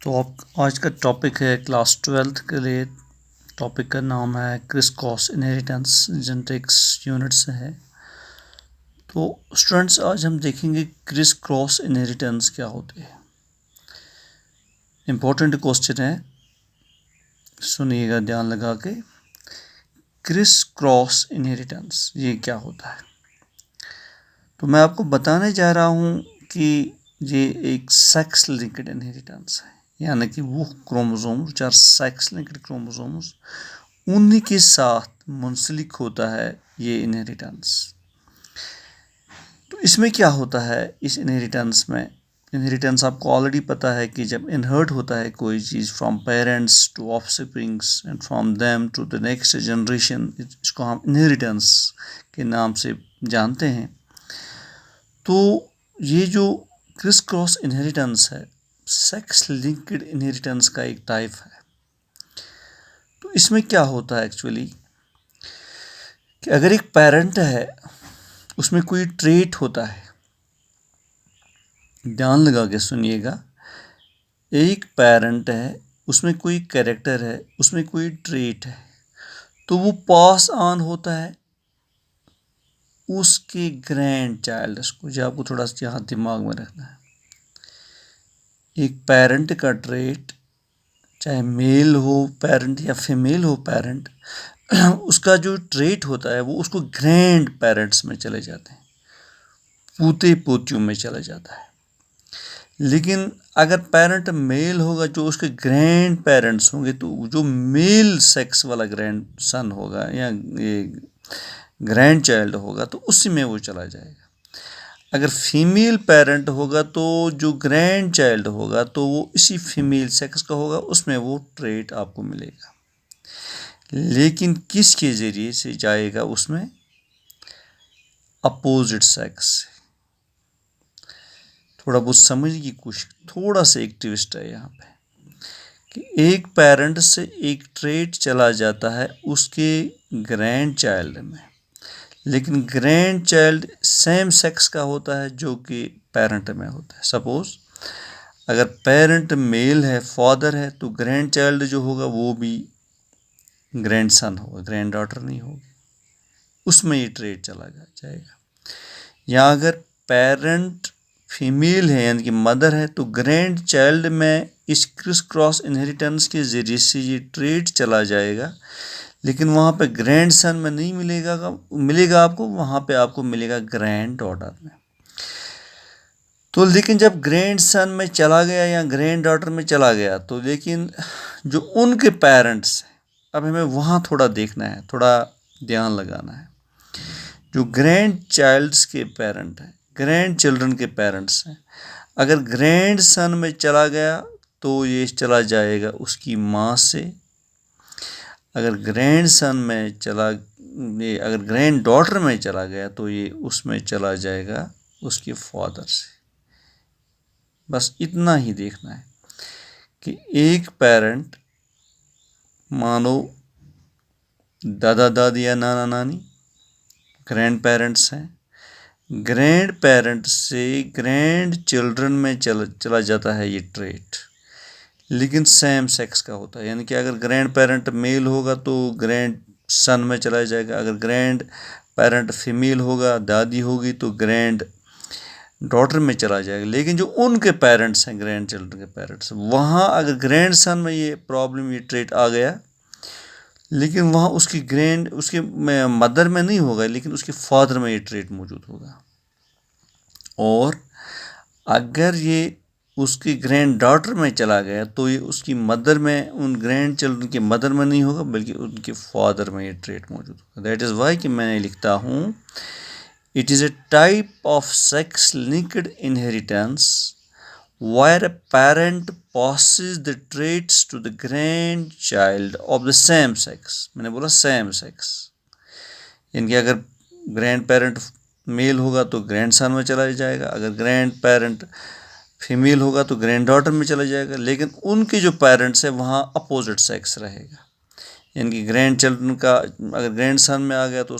तो आप आज का टॉपिक है क्लास 12th के लिए। टॉपिक का नाम है criss cross inheritance, genetics unit से है। तो स्टूडेंट्स, आज हम देखेंगे क्रिस क्रॉस इनहेरिटेंस क्या होती है। इम्पोर्टेंट क्वेश्चन है, सुनिएगा ध्यान लगा के। क्रिस क्रॉस इनहेरिटेंस ये क्या होता है? तो मैं आपको बताने जा रहा हूँ कि ये एक सेक्स लिंक्ड इनहेरिटेंस है, यानी कि वो क्रोमोसोम्स जो सेक्स लिंक्ड क्रोमोसोम्स उन्हीं के साथ मुंसलिक होता है ये इनहेरिटेंस। तो इसमें क्या होता है इस इनहेरिटेंस में? इनहेरिटेंस आपको ऑलरेडी पता है कि जब इनहर्ट होता है कोई चीज़ from parents to offsprings and from them to the next generation, इसको हम इनहेरिटेंस के नाम से जानते हैं। तो ये जो क्रिस क्रॉस इनहेरिटेंस है, सेक्स लिंक्ड इनहेरिटेंस का एक टाइप है। तो इसमें क्या होता है एक्चुअली कि अगर एक पेरेंट है, उसमें कोई ट्रेट होता है, ध्यान लगा के सुनिएगा। एक पेरेंट है, उसमें कोई कैरेक्टर है, उसमें कोई ट्रेट है, तो वो पास ऑन होता है उसके ग्रैंड चाइल्ड को। जो आपको थोड़ा सा यहाँ दिमाग में रखना है, एक पेरेंट का ट्रेट, चाहे मेल हो पेरेंट या फीमेल हो पेरेंट, उसका जो ट्रेट होता है वो उसको ग्रैंड पेरेंट्स में चले जाते हैं, पोते पोतियों में चला जाता है। लेकिन अगर पेरेंट मेल होगा, जो उसके ग्रैंड पेरेंट्स होंगे, तो जो मेल सेक्स वाला ग्रैंड सन होगा या ये ग्रैंड चाइल्ड होगा, तो उसी में वो चला जाएगा। अगर फीमेल पेरेंट होगा, तो जो ग्रैंड चाइल्ड होगा तो वो इसी फीमेल सेक्स का होगा, उसमें वो ट्रेट आपको मिलेगा। लेकिन किसके ज़रिए से जाएगा? उसमें अपोजिट सेक्स से। थोड़ा बहुत समझने की कोशिश, थोड़ा सा एक ट्विस्ट है यहाँ पे कि एक पेरेंट से एक ट्रेट चला जाता है उसके ग्रैंड चाइल्ड में, लेकिन ग्रैंड चाइल्ड सेम सेक्स का होता है जो कि पेरेंट में होता है। सपोज अगर पेरेंट मेल है, फादर है, तो ग्रैंड चाइल्ड जो होगा वो भी ग्रैंड सन होगा, ग्रैंड डॉटर नहीं होगी, उसमें ये ट्रेट चला जाएगा। या अगर पेरेंट फीमेल है यानी कि मदर है, तो ग्रैंड चाइल्ड में इस क्रिस क्रॉस इनहेरिटेंस के ज़रिए से ये ट्रेट चला जाएगा, लेकिन वहाँ पे ग्रैंड सन में नहीं मिलेगा आपको, वहाँ पे आपको मिलेगा ग्रैंड डॉटर में। तो लेकिन जब ग्रैंड सन में चला गया या ग्रैंड डॉटर में चला गया, तो लेकिन जो उनके पेरेंट्स हैं, अब हमें वहाँ थोड़ा देखना है, थोड़ा ध्यान लगाना है। जो ग्रैंड चाइल्ड्स के पेरेंट हैं, ग्रैंड चिल्ड्रन के पेरेंट्स हैं, अगर ग्रैंड सन में चला गया तो ये चला जाएगा उसकी माँ से। अगर ग्रैंड सन में अगर ग्रैंड डॉटर में चला गया तो ये उसमें चला जाएगा उसके फादर से। बस इतना ही देखना है कि एक पेरेंट, मानो दादा दादी या नाना नानी ग्रैंड पेरेंट्स हैं, ग्रैंड पेरेंट से ग्रैंड चिल्ड्रन में चला जाता है ये ट्रेट, लेकिन सेम सेक्स का होता है। यानी कि अगर ग्रैंड पेरेंट मेल होगा तो ग्रैंड सन में चला जाएगा, अगर ग्रैंड पेरेंट फीमेल होगा, दादी होगी, तो ग्रैंड डॉटर में चला जाएगा। लेकिन जो उनके पेरेंट्स हैं, ग्रैंड चिल्ड्रन के पेरेंट्स, वहाँ अगर ग्रैंड सन में ये प्रॉब्लम, ये ट्रेट आ गया, लेकिन वहाँ उसके मदर में नहीं होगा, लेकिन उसके फादर में ये ट्रेट मौजूद होगा। और अगर ये उसकी ग्रैंड डॉटर में चला गया तो ये उसकी मदर में, उन ग्रैंड चिल्ड्रन की मदर में नहीं होगा, बल्कि उनके फादर में ये ट्रेट मौजूद होगा। दैट इज़ वाई कि मैंने लिखता हूँ, it is a type of sex linked inheritance where a parent passes the traits to the grandchild of the same sex। मैंने बोला सेम सेक्स, यानी कि अगर ग्रैंड पेरेंट मेल होगा तो ग्रैंड सन में चला जाएगा, अगर ग्रैंड पेरेंट फीमेल होगा तो ग्रैंड डॉटर में चला जाएगा, लेकिन उनके जो पेरेंट्स है वहाँ अपोजिट सेक्स रहेगा। यानी कि ग्रैंड चिल्ड्रन का अगर ग्रैंड सन में आ गया तो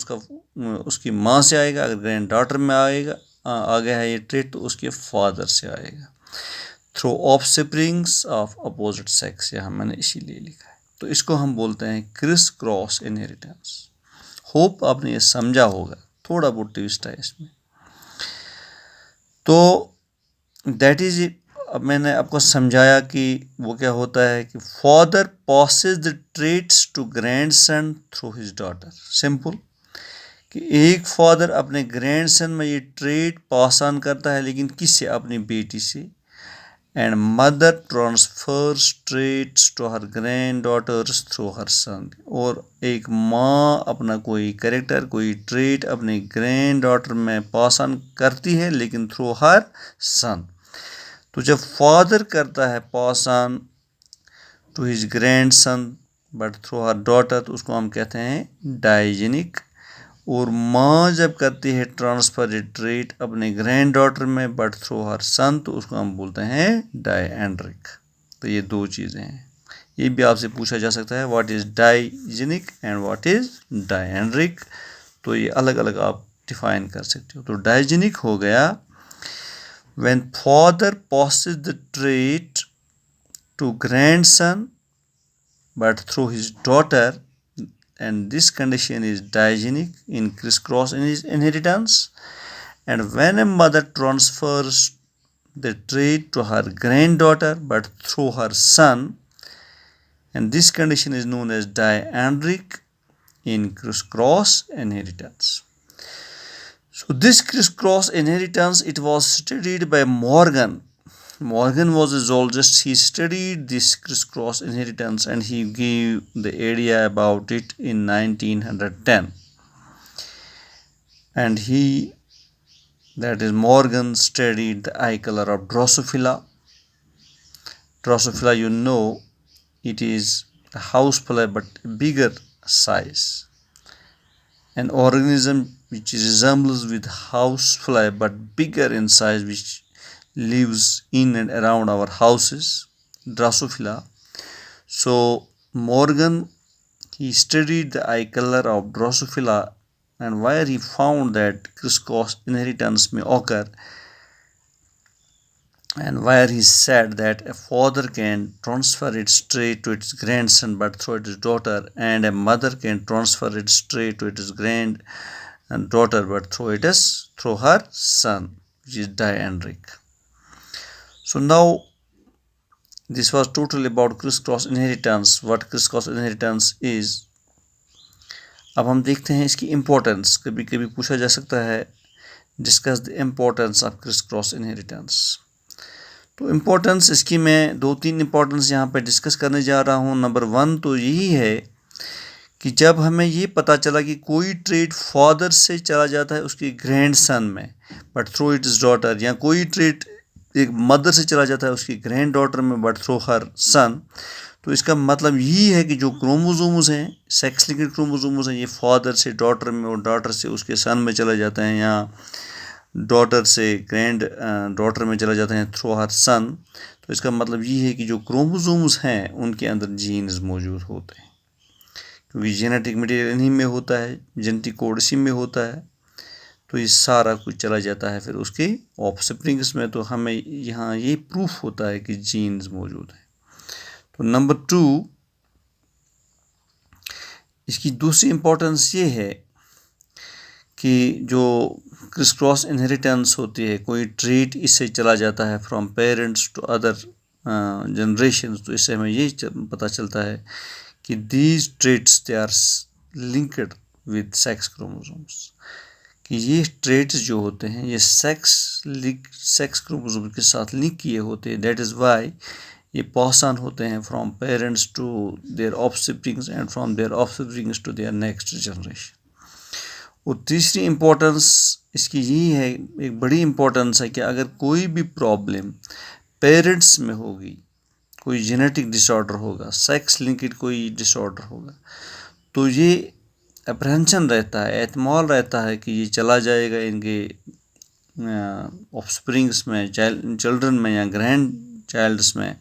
उसकी माँ से आएगा, अगर ग्रैंड डॉटर में आ गया है ये ट्रेट तो उसके फादर से आएगा। Through offsprings of opposite sex, यहाँ मैंने इसीलिए लिखा है। तो इसको हम बोलते हैं क्रिस क्रॉस इनहेरिटेंस। होप आपने ये समझा होगा, थोड़ा बहुत ट्विस्ट है इसमें। तो दैट इज, अब मैंने आपको समझाया कि वो क्या होता है कि father passes the traits to grandson through his daughter. Simple कि एक फादर अपने ग्रैंडसन में ये ट्रेट पास ऑन करता है, लेकिन किससे? अपनी बेटी से। And mother transfers traits to her granddaughters through her son. और एक माँ अपना कोई कैरेक्टर, कोई ट्रेट अपने ग्रैंड डॉटर में पास ऑन करती है, लेकिन थ्रू हर सन। तो जब फादर करता है pass on to his grandson but through her daughter, तो उसको हम कहते हैं डाइजेनिक। और माँ जब करती है ट्रांसफर ए ट्रेट अपने ग्रैंड डॉटर में बट थ्रू हर सन, तो उसको हम बोलते हैं डायएंड्रिक। तो ये दो चीज़ें हैं। ये भी आपसे पूछा जा सकता है what is digynic and what is diandric. तो ये अलग अलग आप डिफाइन कर सकते हो। तो डाइजेनिक हो गया when father passes the trait to grandson but through his daughter, and this condition is diagenic in criss-cross inheritance. And when a mother transfers the trait to her granddaughter but through her son, and this condition is known as diandric in criss-cross inheritance. So this criss-cross inheritance, it was studied by Morgan. Morgan was a zoologist. He studied this criss-cross inheritance and he gave the idea about it in 1910. And that is Morgan, studied the eye color of Drosophila. Drosophila, you know, it is a housefly but bigger size. An organism which resembles with housefly but bigger in size, which lives in and around our houses, Drosophila. So Morgan, he studied the eye color of Drosophila, and where he found that criss-cross inheritance may occur, and where he said that a father can transfer its trait to its grandson but through its daughter, and a mother can transfer its trait to its granddaughter but through her son, which is diandric. So now this was totally about criss-cross inheritance, what criss-cross inheritance is. अब हम देखते हैं इसकी importance. कभी कभी पूछा जा सकता है discuss the importance of Chris-cross inheritance. तो इम्पोर्टेंस इसकी मैं 2-3 इम्पोर्टेंस यहाँ पे डिस्कस करने जा रहा हूँ। नंबर 1 तो यही है कि जब हमें ये पता चला कि कोई ट्रेट फादर से चला जाता है उसके ग्रैंडसन में बट थ्रू इट्स डॉटर, या कोई ट्रेट एक मदर से चला जाता है उसकी ग्रैंड डॉटर में बट थ्रू हर सन, तो इसका मतलब यही है कि जो क्रोमोसोम्स हैं, सेक्स लिंक्ड क्रोमोसोम्स हैं, ये फादर से डॉटर में और डॉटर से उसके सन में चले जाते हैं, या डॉटर से ग्रैंड डॉटर में चला जाते हैं थ्रू हर सन। तो इसका मतलब ये है कि जो क्रोमोसोम्स हैं उनके अंदर जीन्स मौजूद होते हैं, क्योंकि जेनेटिक मटेरियल इन्हीं में होता है, जेनेटिक कोड इसी में होता है। तो ये सारा कुछ चला जाता है फिर उसके ऑफस्प्रिंग्स में। तो हमें यहाँ ये प्रूफ होता है कि जीन्स मौजूद हैं। तो नंबर 2, इसकी दूसरी इम्पोर्टेंस ये है कि जो क्रिस-क्रॉस इनहेरिटेंस होती है, कोई ट्रेट इससे चला जाता है from parents to other generations, तो इससे हमें ये पता चलता है कि these traits they are linked with sex chromosomes, कि ये ट्रेट्स जो होते हैं ये सेक्स क्रोमोसोम के साथ लिंक किए होते हैं। दैट इज़ वाई ये पास ऑन होते हैं from parents to their offsprings and from their offsprings to their next generation. और तीसरी इम्पोर्टेंस इसकी यही है, एक बड़ी इम्पोर्टेंस है कि अगर कोई भी प्रॉब्लम पेरेंट्स में होगी, कोई जेनेटिक डिसऑर्डर होगा, सेक्स लिंक्ड कोई डिसऑर्डर होगा, तो ये अप्रहेंशन रहता है, एहतमाल रहता है कि ये चला जाएगा इनके ऑफस्प्रिंग्स में, चिल्ड्रन में या ग्रैंड चाइल्ड्स में।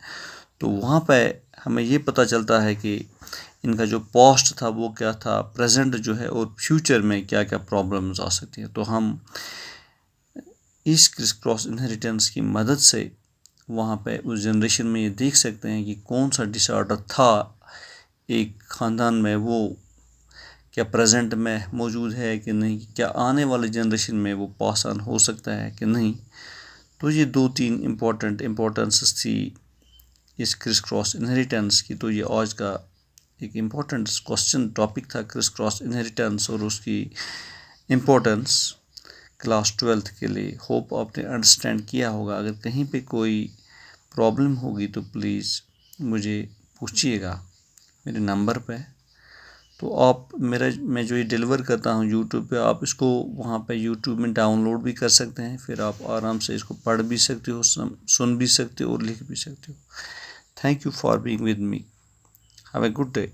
तो वहाँ पे हमें ये पता चलता है कि इनका जो पास्ट था वो क्या था, प्रेजेंट जो है, और फ्यूचर में क्या क्या प्रॉब्लम्स आ सकती है। तो हम इस क्रिस-क्रॉस इनहेरिटेंस की मदद से वहाँ पे उस जनरेशन में ये देख सकते हैं कि कौन सा डिसऑर्डर था एक ख़ानदान में, वो क्या प्रेजेंट में मौजूद है कि नहीं, क्या आने वाले जनरेशन में वो पास ऑन हो सकता है कि नहीं। तो ये 2-3 इम्पोर्टेंसेस थी इस क्रिस क्रॉस इनहेरिटेंस की। तो ये आज का एक इम्पोर्टेंट क्वेश्चन टॉपिक था, क्रिस क्रॉस इनहेरिटेंस और उसकी इम्पोर्टेंस क्लास 12th के लिए। होप आपने अंडरस्टैंड किया होगा। अगर कहीं पे कोई प्रॉब्लम होगी तो प्लीज़ मुझे पूछिएगा मेरे नंबर पे। तो आप मैं जो ये डिलीवर करता हूँ यूट्यूब पे, आप इसको वहाँ पे यूट्यूब में डाउनलोड भी कर सकते हैं, फिर आप आराम से इसको पढ़ भी सकते हो, सुन भी सकते हो और लिख भी सकते हो। Thank you for being with me. Have a good day.